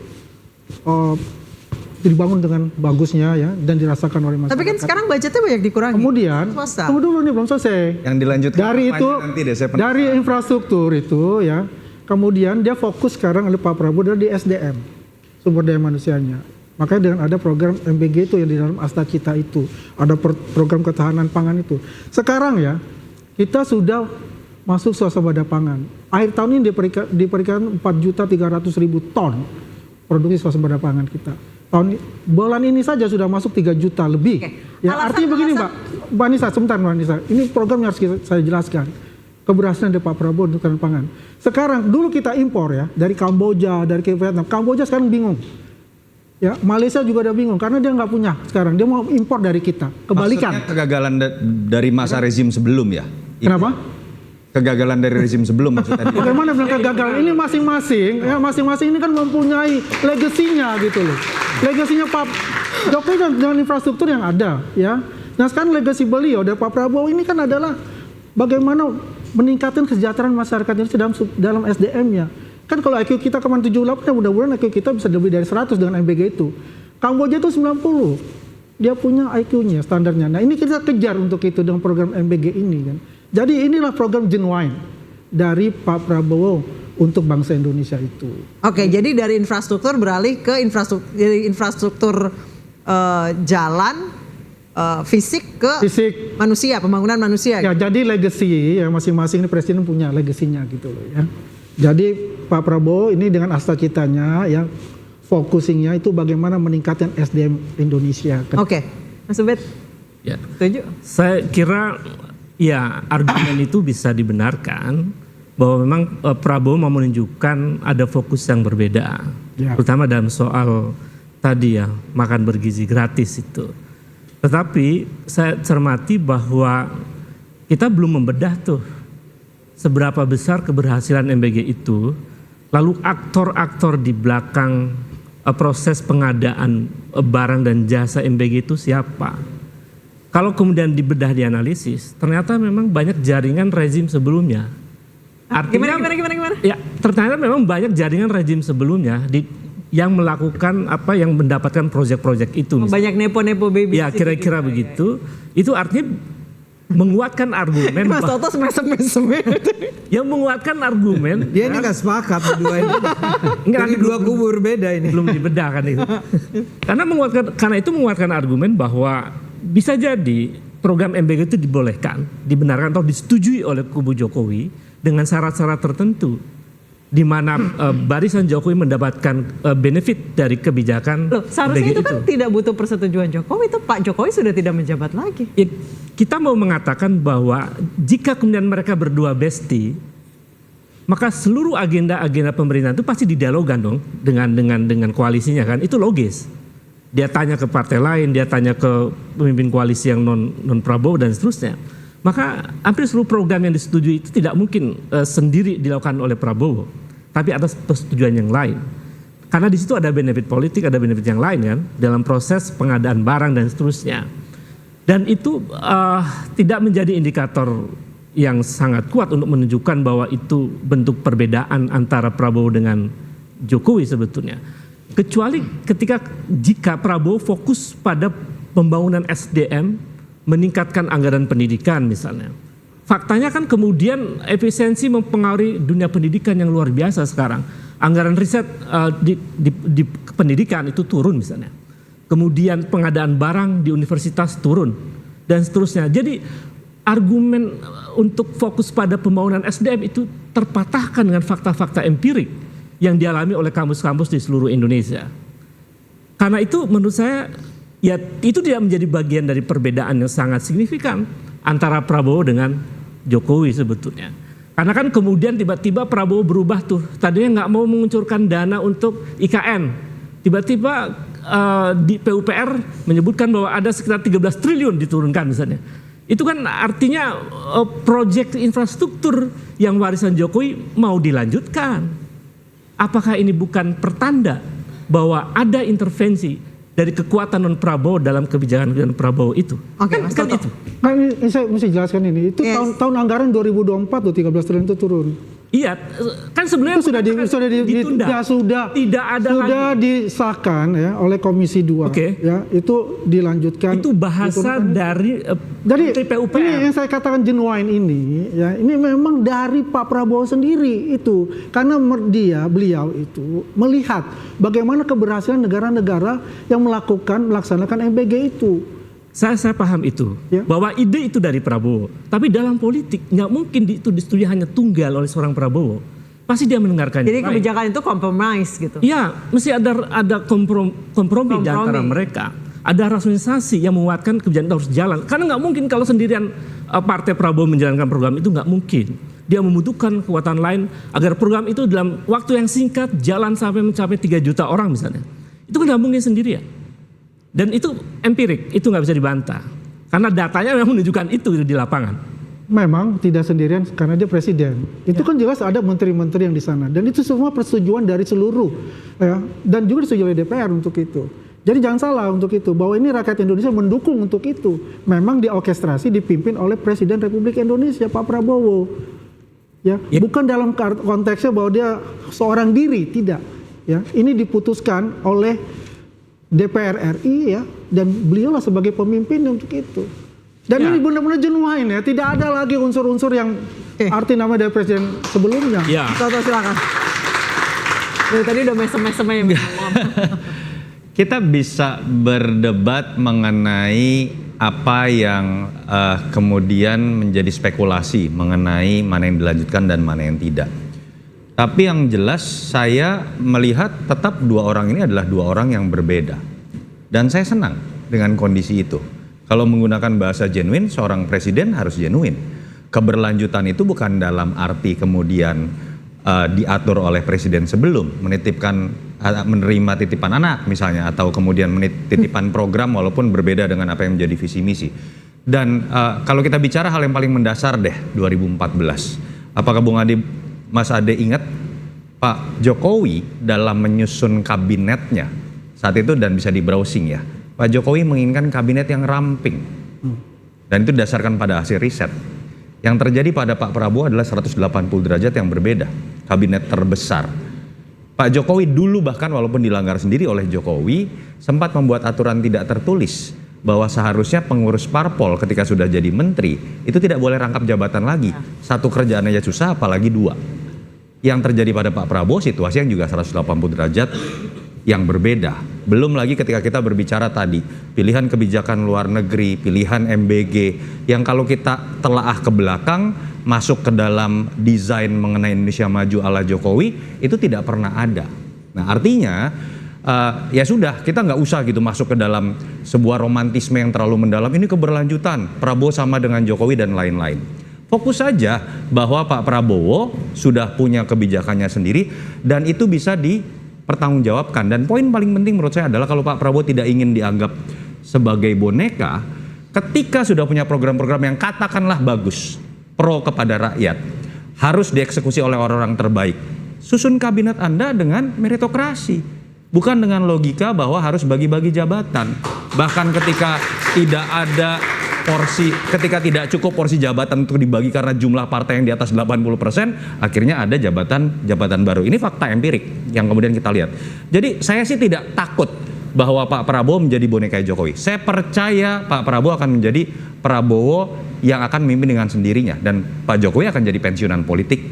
dibangun dengan bagusnya ya dan dirasakan oleh masyarakat. Tapi kan sekarang budgetnya banyak dikurangi. Kemudian, swasta. tunggu dulu nih belum selesai. Yang dilanjutkan Dari apanya itu, nanti deh, saya penasaran. dari infrastruktur itu ya, kemudian dia fokus sekarang oleh Pak Prabowo di SDM, sumber daya manusianya. Makanya dengan ada program MBG itu yang di dalam Asta Cita itu, ada program ketahanan pangan itu. Sekarang ya, kita sudah masuk swasembada pangan. Akhir tahun ini diberikan 4.300.000 ton produksi swasembada pangan kita. Bulan ini saja sudah masuk 3 juta lebih. Oke. Ya, artinya begini Mbak Nisa, sebentar Mbak Nisa. Ini program yang harus saya jelaskan. Keberhasilan dari Pak Prabowo untuk ketahanan pangan. Sekarang dulu kita impor ya dari Kamboja, dari Vietnam. Kamboja sekarang bingung. Ya, Malaysia juga udah bingung karena dia nggak punya sekarang. Dia mau impor dari kita. Kebalikan. Maksudnya kegagalan dari masa rezim sebelum ya? Kenapa? Kegagalan dari rezim sebelum maksudnya. Bagaimana bilang kegagalan? Ini masing-masing, ya masing-masing ini kan mempunyai legasinya gitu loh. Legasinya Pak Jokowi dengan infrastruktur yang ada, ya. Nah sekarang legasi beliau dari Pak Prabowo ini kan adalah bagaimana meningkatkan kesejahteraan masyarakat Indonesia dalam SDM-nya. Kan kalau IQ kita kemarin 78, ya mudah-mudahan IQ kita bisa lebih dari 100 dengan MBG itu. Kamboja itu 90. Dia punya IQ-nya, standarnya. Nah ini kita kejar untuk itu dengan program MBG ini kan. Jadi inilah program genuine dari Pak Prabowo untuk bangsa Indonesia itu. Oke, jadi dari infrastruktur beralih ke infrastruktur jalan, fisik ke manusia, pembangunan manusia. Ya, jadi legacy ya masing-masing ini presiden punya legasinya gitu loh ya. Jadi Pak Prabowo ini dengan Asta Citanya ya focusingnya itu bagaimana meningkatkan SDM Indonesia. Oke, Mas Ubed, Ya. setuju? Saya kira ya argumen itu bisa dibenarkan bahwa memang Prabowo mau menunjukkan ada fokus yang berbeda, Ya. terutama dalam soal tadi ya makan bergizi gratis itu. Tetapi saya cermati bahwa kita belum membedah tuh seberapa besar keberhasilan MBG itu, lalu aktor-aktor di belakang proses pengadaan barang dan jasa MBG itu siapa. Kalau kemudian dibedah dianalisis, ternyata memang banyak jaringan rezim sebelumnya. Artinya, Gimana? ya, ternyata memang banyak jaringan rezim sebelumnya yang melakukan yang mendapatkan proyek-proyek itu. Misalnya. Banyak nepo-nepo baby. Ya kira-kira begitu. Itu artinya menguatkan argumen. Mas Toto semesem. Yang menguatkan argumen. Dia ini nggak sepakat berdua ini. Enggak, Dari dua kubu berbeda ini. belum dibedah kan itu. Karena itu menguatkan argumen bahwa bisa jadi program MBG itu dibolehkan, dibenarkan atau disetujui oleh kubu Jokowi dengan syarat-syarat tertentu, di mana barisan Jokowi mendapatkan benefit dari kebijakan Loh, seharusnya MBG itu kan tidak butuh persetujuan Jokowi, itu Pak Jokowi sudah tidak menjabat lagi. Ya, kita mau mengatakan bahwa jika kemudian mereka berdua bestie, maka seluruh agenda-agenda pemerintahan itu pasti didialogkan dong dengan koalisinya kan, itu logis. Dia tanya ke partai lain, dia tanya ke pemimpin koalisi yang non Prabowo dan seterusnya. Maka hampir seluruh program yang disetujui itu tidak mungkin sendiri dilakukan oleh Prabowo, tapi atas persetujuan yang lain. Karena di situ ada benefit politik, ada benefit yang lain kan dalam proses pengadaan barang dan seterusnya. Dan itu tidak menjadi indikator yang sangat kuat untuk menunjukkan bahwa itu bentuk perbedaan antara Prabowo dengan Jokowi sebetulnya. Kecuali jika Prabowo fokus pada pembangunan SDM, meningkatkan anggaran pendidikan misalnya. Faktanya kan kemudian efisiensi mempengaruhi dunia pendidikan yang luar biasa sekarang. Anggaran riset di pendidikan itu turun misalnya. Kemudian pengadaan barang di universitas turun dan seterusnya. Jadi argumen untuk fokus pada pembangunan SDM itu terpatahkan dengan fakta-fakta empirik yang dialami oleh kampus-kampus di seluruh Indonesia. Karena itu menurut saya ya itu tidak menjadi bagian dari perbedaan yang sangat signifikan antara Prabowo dengan Jokowi sebetulnya. Karena kan kemudian tiba-tiba Prabowo berubah tuh, tadinya nggak mau menguncurkan dana untuk IKN, tiba-tiba di PUPR menyebutkan bahwa ada sekitar 13 triliun diturunkan misalnya. Itu kan artinya proyek infrastruktur yang warisan Jokowi mau dilanjutkan. Apakah ini bukan pertanda bahwa ada intervensi dari kekuatan non Prabowo dalam kebijakan Prabowo itu? Oke, Mas Toto. Itu. Nah, ini saya mesti jelaskan ini. Itu tahun anggaran 2024 tuh 13 triliun itu turun. Iya, kan sebenarnya Itu ditunda. Tidak ada sudah lagi. disahkan ya oleh Komisi 2. Oke. Ya, itu dilanjutkan. Itu bahasa dari Jadi PUPR. ini yang saya katakan genuine ini ya, ini memang dari Pak Prabowo sendiri itu. Karena beliau itu melihat bagaimana keberhasilan negara-negara yang melaksanakan MBG itu. Saya paham itu, Ya. bahwa ide itu dari Prabowo. Tapi dalam politik nggak mungkin itu disetujui hanya tunggal oleh seorang Prabowo. Pasti dia mendengarkan. Jadi yang lain. kebijakan itu compromise gitu. Iya, mesti ada kompromi di antara mereka. Ada rasionalisasi yang menguatkan kebijakan itu harus jalan. Karena nggak mungkin kalau sendirian partai Prabowo menjalankan program itu, nggak mungkin. Dia membutuhkan kekuatan lain agar program itu dalam waktu yang singkat jalan sampai mencapai 3 juta orang misalnya. Itu kan nggak mungkin sendirian. Dan itu empirik, itu nggak bisa dibantah. Karena datanya memang menunjukkan itu di lapangan. Memang tidak sendirian karena dia presiden. Itu kan jelas ada menteri-menteri yang di sana. Dan itu semua persetujuan dari seluruh. Ya, dan juga disetujui oleh DPR untuk itu. Jadi jangan salah untuk itu. Bahwa ini rakyat Indonesia mendukung untuk itu. Memang diorkestrasi dipimpin oleh Presiden Republik Indonesia, Pak Prabowo. Ya, bukan dalam konteksnya bahwa dia seorang diri, tidak. Ya, ini diputuskan oleh DPR RI ya, dan beliau lah sebagai pemimpin untuk itu. Dan ini benar-benar genuine ya, tidak ada lagi unsur-unsur yang arti nama dari presiden sebelumnya. Ya. Toto silakan. Tadi udah mesem-mesem ya. Kita bisa berdebat mengenai apa yang kemudian menjadi spekulasi mengenai mana yang dilanjutkan dan mana yang tidak. Tapi yang jelas saya melihat tetap 2 orang ini adalah 2 orang yang berbeda. Dan saya senang dengan kondisi itu. Kalau menggunakan bahasa genuine, seorang presiden harus genuine. Keberlanjutan itu bukan dalam arti kemudian diatur oleh presiden sebelum menerima titipan anak misalnya, atau kemudian titipan program walaupun berbeda dengan apa yang menjadi visi misi. Dan kalau kita bicara hal yang paling mendasar deh 2014, apakah Mas Ade ingat Pak Jokowi dalam menyusun kabinetnya saat itu, dan bisa di browsing ya, Pak Jokowi menginginkan kabinet yang ramping. Dan itu didasarkan pada hasil riset. Yang terjadi pada Pak Prabowo adalah 180 derajat yang berbeda. Kabinet terbesar. Pak Jokowi dulu bahkan walaupun dilanggar sendiri oleh Jokowi, sempat membuat aturan tidak tertulis bahwa seharusnya pengurus parpol ketika sudah jadi menteri itu tidak boleh rangkap jabatan lagi. Satu kerjaan aja susah, apalagi 2. Yang terjadi pada Pak Prabowo situasi yang juga 180 derajat yang berbeda. Belum lagi ketika kita berbicara tadi pilihan kebijakan luar negeri, pilihan MBG yang kalau kita telaah ke belakang masuk ke dalam desain mengenai Indonesia Maju ala Jokowi itu tidak pernah ada. Nah artinya ya sudah, kita nggak usah gitu masuk ke dalam sebuah romantisme yang terlalu mendalam. Ini keberlanjutan Prabowo sama dengan Jokowi dan lain-lain. Fokus saja bahwa Pak Prabowo sudah punya kebijakannya sendiri dan itu bisa dipertanggungjawabkan. Dan poin paling penting menurut saya adalah kalau Pak Prabowo tidak ingin dianggap sebagai boneka, ketika sudah punya program-program yang katakanlah bagus, pro kepada rakyat, harus dieksekusi oleh orang-orang terbaik. Susun kabinet Anda dengan meritokrasi, bukan dengan logika bahwa harus bagi-bagi jabatan. Bahkan ketika tidak cukup porsi jabatan untuk dibagi karena jumlah partai yang di atas 80%, akhirnya ada jabatan baru. Ini fakta empirik yang kemudian kita lihat. Jadi saya sih tidak takut bahwa Pak Prabowo menjadi boneka Jokowi. Saya percaya Pak Prabowo akan menjadi Prabowo yang akan memimpin dengan sendirinya, dan Pak Jokowi akan jadi pensiunan politik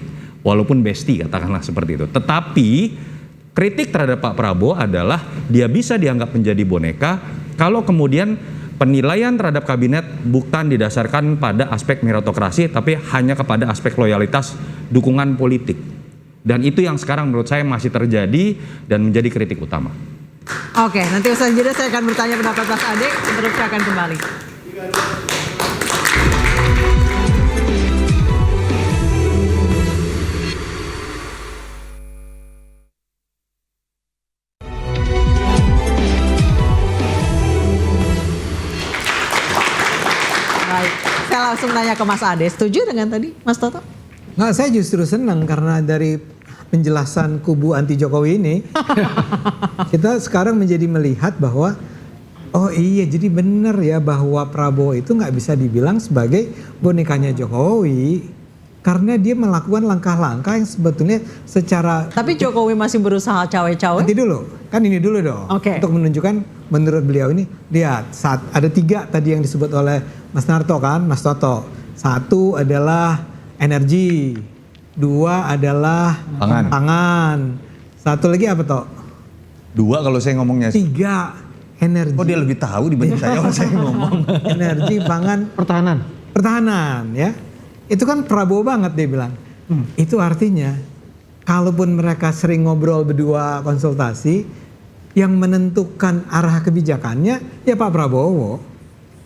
walaupun besti, katakanlah seperti itu. Tetapi kritik terhadap Pak Prabowo adalah dia bisa dianggap menjadi boneka kalau kemudian penilaian terhadap kabinet bukan didasarkan pada aspek meritokrasi, tapi hanya kepada aspek loyalitas dukungan politik. Dan itu yang sekarang menurut saya masih terjadi dan menjadi kritik utama. Oke, nanti usai jeda saya akan bertanya pendapat Mas Ade, terus saya akan kembali. Baik, saya langsung nanya ke Mas Ade, setuju dengan tadi Mas Toto? Nggak, saya justru senang karena dari penjelasan kubu anti Jokowi ini, kita sekarang menjadi melihat bahwa oh iya, jadi benar ya bahwa Prabowo itu nggak bisa dibilang sebagai bonekanya Jokowi karena dia melakukan langkah-langkah yang sebetulnya secara Tapi Jokowi masih berusaha cawe-cawe. nanti dulu, kan ini dulu dong, Oke. untuk menunjukkan menurut beliau ini, lihat saat ada 3 tadi yang disebut oleh Mas Narto kan, Mas Toto. 1 adalah energi, 2 adalah pangan. 1 lagi apa toh? 2 kalau saya ngomongnya. 3 energi. Oh, dia lebih tahu dibanding saya kalau saya ngomong. Energi, pangan, pertahanan ya. Itu kan Prabowo banget dia bilang. Itu artinya kalaupun mereka sering ngobrol berdua konsultasi, yang menentukan arah kebijakannya ya Pak Prabowo.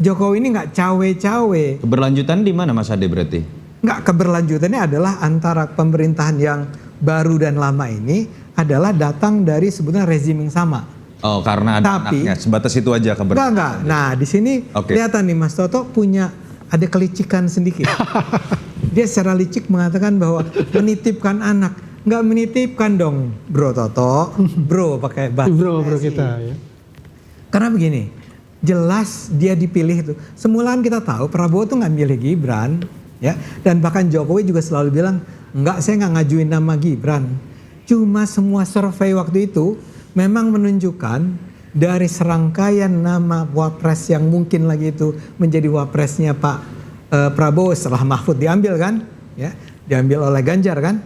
Jokowi ini nggak cawe-cawe. Keberlanjutan di mana Mas Ade berarti? Nggak, keberlanjutannya adalah antara pemerintahan yang baru dan lama ini adalah datang dari sebetulnya rezim yang sama. Oh, karena ada Tapi- anaknya. Sebatas itu aja keberlanjutan. Enggak. Nah, di sini Oke. kelihatan nih Mas Toto punya ada kelicikan sedikit. Dia secara licik mengatakan bahwa menitipkan anak. Nggak menitipkan dong, Bro Toto. Bro pakai bahasa Bro Messi. kita ya. Karena begini, jelas dia dipilih itu. Semula kan kita tahu Prabowo tuh nggak milih Gibran, ya. Dan bahkan Jokowi juga selalu bilang, enggak, saya nggak ngajuin nama Gibran. Cuma semua survei waktu itu memang menunjukkan dari serangkaian nama wapres yang mungkin lagi itu menjadi wapresnya Pak Prabowo setelah Mahfud diambil kan, ya, diambil oleh Ganjar kan.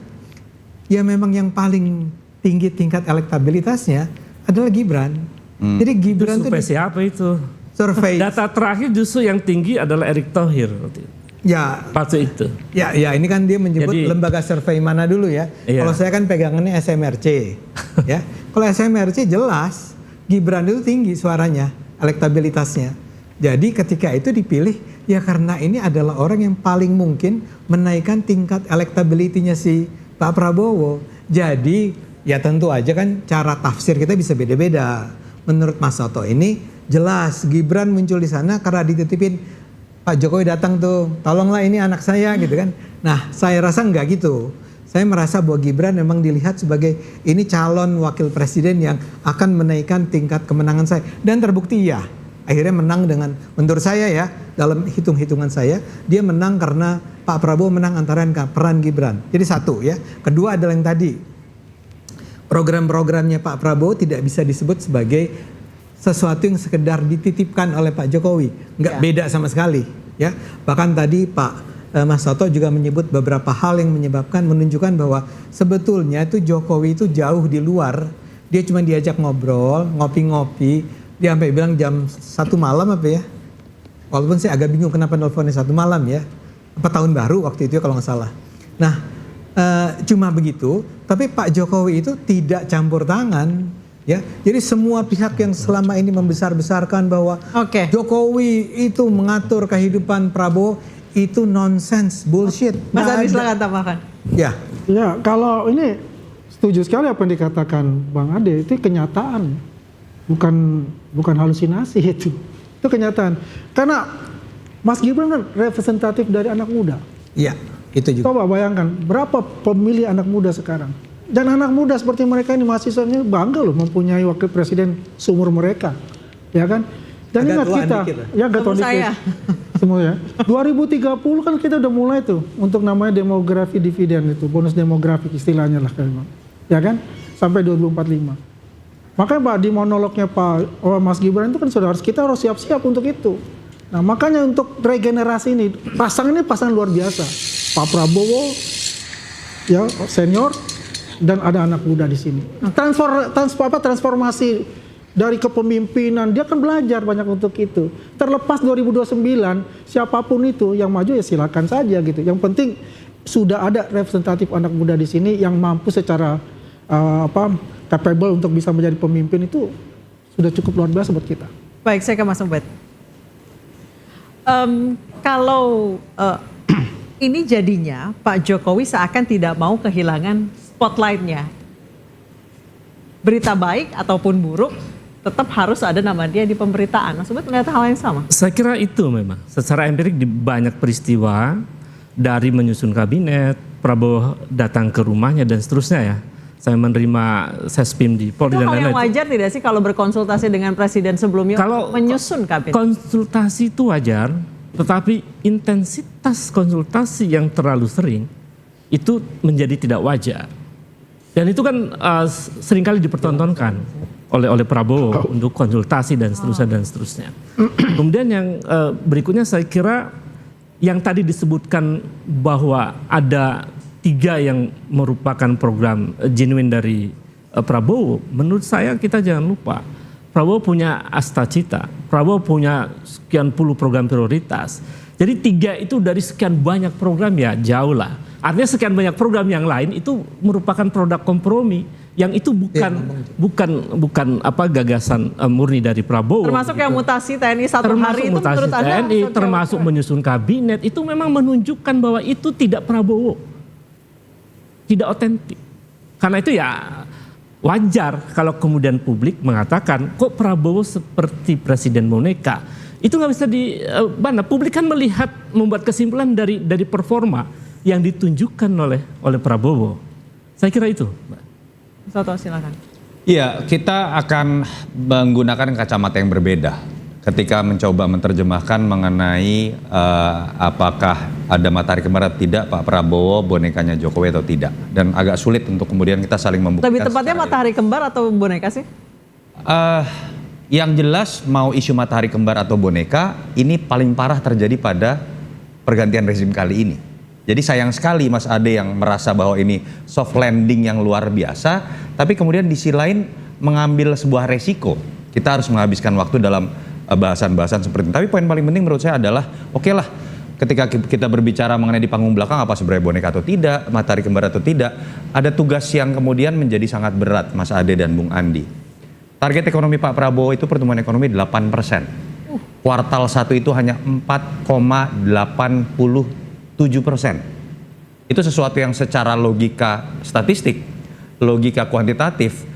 Ya memang yang paling tinggi tingkat elektabilitasnya adalah Gibran. Jadi Itu Gibran tuh survei siapa itu? survei Data terakhir justru yang tinggi adalah Erick Thohir waktu itu. ya Waktu itu. ya ini kan dia menyebut Jadi- lembaga survei mana dulu ya. Iya. Kalau saya kan pegangannya SMRC. Ya. Kalau SMRC jelas Gibran itu tinggi suaranya, elektabilitasnya. Jadi ketika itu dipilih ya karena ini adalah orang yang paling mungkin menaikkan tingkat elektabilitasnya si Pak Prabowo. Jadi ya tentu aja kan cara tafsir kita bisa beda-beda. Menurut Mas Soto ini jelas Gibran muncul di sana karena dititipin Pak Jokowi datang tuh, tolonglah ini anak saya gitu kan. Nah saya rasa enggak gitu. Saya merasa bahwa Gibran memang dilihat sebagai ini calon wakil presiden yang akan menaikkan tingkat kemenangan saya. Dan terbukti ya, akhirnya menang dengan, menurut saya ya, dalam hitung-hitungan saya, dia menang karena Pak Prabowo menang antara peran Gibran. Jadi 1 ya. Kedua adalah yang tadi, program-programnya Pak Prabowo tidak bisa disebut sebagai sesuatu yang sekedar dititipkan oleh Pak Jokowi. Nggak beda sama sekali ya. Bahkan tadi Pak Mas Toto juga menyebut beberapa hal yang menunjukkan bahwa sebetulnya itu Jokowi itu jauh di luar. Dia cuma diajak ngobrol, ngopi-ngopi. Dia sampai bilang jam 1 malam apa ya. Walaupun saya agak bingung kenapa nelfonnya 1 malam ya. Apa tahun baru waktu itu kalau nggak salah. Nah cuma begitu. Tapi Pak Jokowi itu tidak campur tangan. Ya, jadi semua pihak yang selama ini membesar-besarkan bahwa Oke. Jokowi itu mengatur kehidupan Prabowo itu nonsense, bullshit. Mas Nggak Adi ada. silakan tambahkan. Ya, Ya, kalau ini setuju sekali apa yang dikatakan Bang Ade, itu kenyataan. Bukan halusinasi itu. Itu kenyataan. Karena Mas Gibran kan representatif dari anak muda. iya, itu juga. Coba bayangkan berapa pemilih anak muda sekarang. Dan anak muda seperti mereka ini mahasiswanya bangga loh mempunyai wakil presiden seumur mereka. Ya kan? Dan Agak ingat tuaan kita, dikit lah. ya agak tuaan Sama dikit. saya. Semua ya. 2030 kan kita udah mulai tuh untuk namanya demografi dividen itu, bonus demografik istilahnya lah kan. Ya kan? Sampai 2045. Makanya Pak di monolognya Pak Mas Gibran itu kan sudah kita harus siap-siap untuk itu. Nah, makanya untuk regenerasi ini pasangan luar biasa. Pak Prabowo ya senior dan ada anak muda di sini. Transformasi dari kepemimpinan, dia kan belajar banyak untuk itu. Terlepas 2029, siapapun itu yang maju ya silakan saja gitu. Yang penting sudah ada representatif anak muda di sini yang mampu secara capable untuk bisa menjadi pemimpin, itu sudah cukup luar biasa buat kita. Baik, saya ke Mas Ubed. Kalau ini jadinya Pak Jokowi seakan tidak mau kehilangan spotlight-nya. Berita baik ataupun buruk, tetap harus ada nama dia di pemberitaan. Mas Ubed melihat hal yang sama? Saya kira itu memang. Secara empirik di banyak peristiwa, dari menyusun kabinet, Prabowo datang ke rumahnya dan seterusnya ya. Saya menerima sespim di Polri Itu dan hal yang lain-lain. wajar tidak sih kalau berkonsultasi dengan presiden sebelumnya Kalau untuk menyusun kabinet? konsultasi itu wajar, tetapi intensitas konsultasi yang terlalu sering itu menjadi tidak wajar. Dan itu kan seringkali dipertontonkan oleh Prabowo untuk konsultasi dan seterusnya. Kemudian yang berikutnya saya kira yang tadi disebutkan bahwa ada 3 yang merupakan program genuine dari Prabowo, menurut saya kita jangan lupa Prabowo punya Astacita, Prabowo punya sekian puluh program prioritas. Jadi 3 itu dari sekian banyak program ya jauh lah. Artinya sekian banyak program yang lain itu merupakan produk kompromi yang itu bukan gagasan murni dari Prabowo. Termasuk yang mutasi TNI satu hari itu mutasi menurut Anda? TNI, termasuk menyusun kabinet, itu memang menunjukkan bahwa itu tidak Prabowo. Tidak otentik. Karena itu ya wajar kalau kemudian publik mengatakan kok Prabowo seperti presiden boneka. Itu nggak bisa dibantah. Publik kan melihat, membuat kesimpulan dari performa yang ditunjukkan oleh Prabowo. Saya kira itu, Mbak. Soto, silakan. Iya, kita akan menggunakan kacamata yang berbeda ketika mencoba menerjemahkan mengenai apakah ada matahari kembar atau tidak, Pak Prabowo bonekanya Jokowi atau tidak. Dan agak sulit untuk kemudian kita saling membuktikan. Lebih tepatnya matahari kembar atau boneka sih? Yang jelas mau isu matahari kembar atau boneka ini paling parah terjadi pada pergantian rezim kali ini. Jadi sayang sekali Mas Ade yang merasa bahwa ini soft landing yang luar biasa, tapi kemudian di sisi lain mengambil sebuah resiko. Kita harus menghabiskan waktu dalam bahasan-bahasan seperti ini. Tapi poin paling penting menurut saya adalah, oke lah, ketika kita berbicara mengenai di panggung belakang apa sebenarnya boneka atau tidak, matahari kembar atau tidak, ada tugas yang kemudian menjadi sangat berat Mas Ade dan Bung Andi. Target ekonomi Pak Prabowo itu pertumbuhan ekonomi 8%. Kuartal 1 itu hanya 4,87%. Itu sesuatu yang secara logika statistik, logika kuantitatif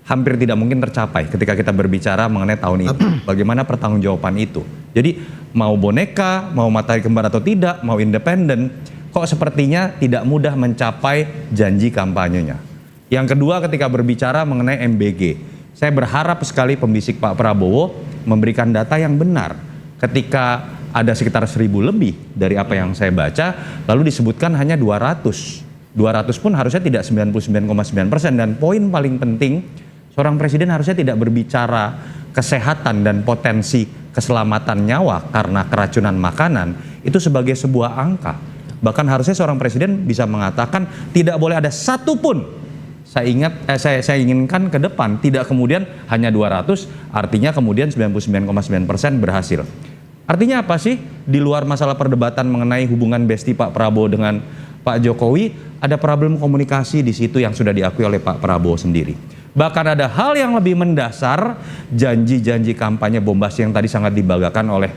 hampir tidak mungkin tercapai ketika kita berbicara mengenai tahun itu. Bagaimana pertanggungjawaban itu? Jadi mau boneka, mau matahari kembar atau tidak, mau independen, kok sepertinya tidak mudah mencapai janji kampanyenya. Yang kedua, ketika berbicara mengenai MBG, saya berharap sekali pembisik Pak Prabowo memberikan data yang benar. Ketika ada sekitar 1.000 lebih dari apa yang saya baca, lalu disebutkan hanya 200. 200 pun harusnya tidak 99,9%. Dan poin paling penting, seorang presiden harusnya tidak berbicara kesehatan dan potensi keselamatan nyawa karena keracunan makanan itu sebagai sebuah angka. Bahkan harusnya seorang presiden bisa mengatakan tidak boleh ada satupun. Saya inginkan ke depan tidak kemudian hanya 200, artinya kemudian 99,9% berhasil. Artinya apa sih? Di luar masalah perdebatan mengenai hubungan besti Pak Prabowo dengan Pak Jokowi, ada problem komunikasi di situ yang sudah diakui oleh Pak Prabowo sendiri. Bahkan ada hal yang lebih mendasar, janji-janji kampanye bombastis yang tadi sangat dibanggakan oleh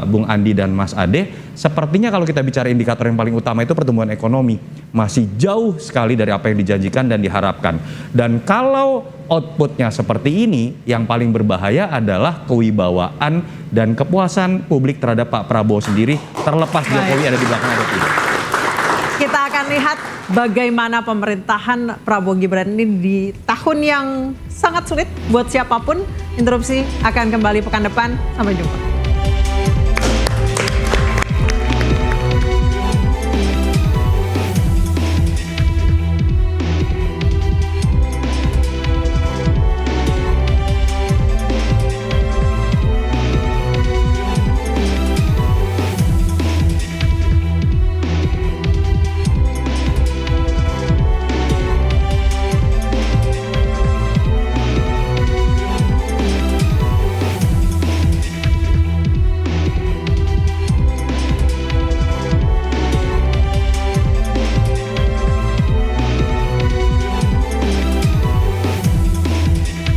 Bung Andi dan Mas Ade. Sepertinya kalau kita bicara indikator yang paling utama itu pertumbuhan ekonomi, masih jauh sekali dari apa yang dijanjikan dan diharapkan. Dan kalau outputnya seperti ini, yang paling berbahaya adalah kewibawaan dan kepuasan publik terhadap Pak Prabowo sendiri, terlepas Jokowi ada di belakang atau tidak. Kita akan lihat bagaimana pemerintahan Prabowo Gibran ini di tahun yang sangat sulit buat siapapun. Interupsi akan kembali pekan depan. Sampai jumpa.